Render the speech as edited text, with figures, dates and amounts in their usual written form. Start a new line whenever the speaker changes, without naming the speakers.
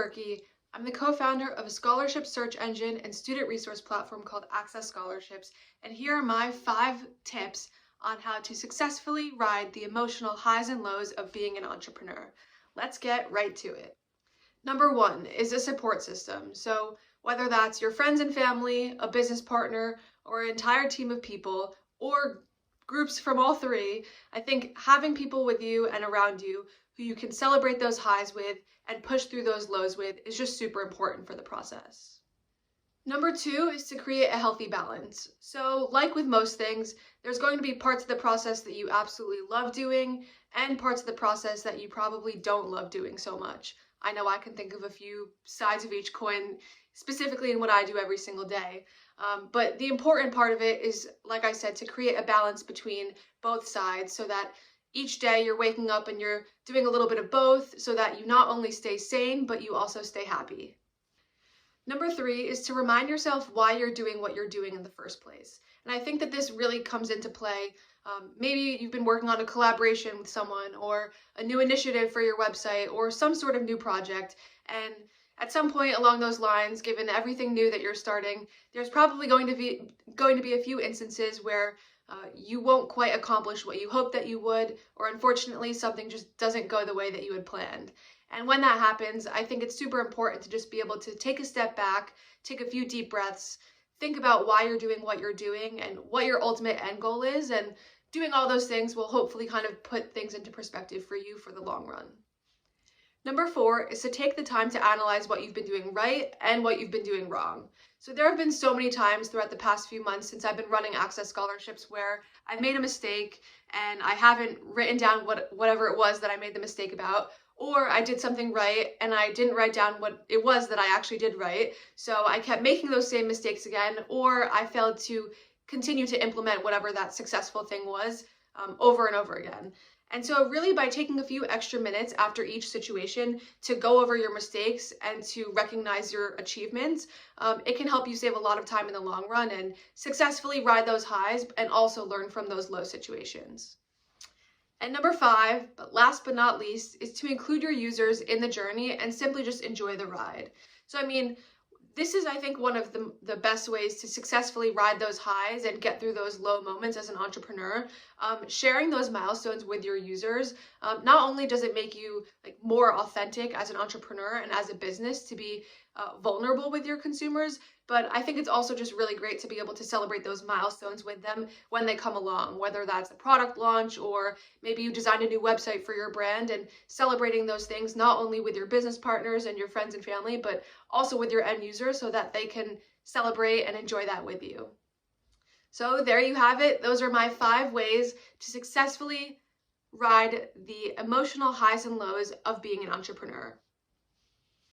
Berkey. I'm the co-founder of a scholarship search engine and student resource platform called Access Scholarships, and here are my 5 tips on how to successfully ride the emotional highs and lows of being an entrepreneur. Let's get right to it. Number 1 is a support system. So whether that's your friends and family, a business partner, or an entire team of people, or groups from all three, I think having people with you and around you who you can celebrate those highs with and push through those lows with is just super important for the process. Number 2 is to create a healthy balance. So like with most things, there's going to be parts of the process that you absolutely love doing and parts of the process that you probably don't love doing so much. I know I can think of a few sides of each coin, specifically in what I do every single day. But the important part of it is, like I said, to create a balance between both sides so that each day you're waking up and you're doing a little bit of both so that you not only stay sane, but you also stay happy. Number 3 is to remind yourself why you're doing what you're doing in the first place. And I think that this really comes into play. Maybe you've been working on a collaboration with someone or a new initiative for your website or some sort of new project. And at some point along those lines, given everything new that you're starting, there's probably going to be a few instances where you won't quite accomplish what you hoped that you would, or unfortunately something just doesn't go the way that you had planned. And when that happens, I think it's super important to just be able to take a step back, take a few deep breaths, think about why you're doing what you're doing and what your ultimate end goal is, and doing all those things will hopefully kind of put things into perspective for you for the long run. Number 4 is to take the time to analyze what you've been doing right and what you've been doing wrong. So there have been so many times throughout the past few months since I've been running Access Scholarships where I've made a mistake and I haven't written down whatever it was that I made the mistake about, or I did something right and I didn't write down what it was that I actually did right. So I kept making those same mistakes again, or I failed to continue to implement whatever that successful thing was over and over again. And so really by taking a few extra minutes after each situation to go over your mistakes and to recognize your achievements, it can help you save a lot of time in the long run and successfully ride those highs and also learn from those low situations. And number 5, but last but not least, is to include your users in the journey and simply just enjoy the ride. So I mean, this is, I think, one of the best ways to successfully ride those highs and get through those low moments as an entrepreneur. Sharing those milestones with your users, not only does it make you more authentic as an entrepreneur and as a business to be vulnerable with your consumers, but I think it's also just really great to be able to celebrate those milestones with them when they come along, whether that's a product launch or maybe you designed a new website for your brand, and celebrating those things not only with your business partners and your friends and family, but also with your end users so that they can celebrate and enjoy that with you. So there you have it. Those are my 5 ways to successfully ride the emotional highs and lows of being an entrepreneur.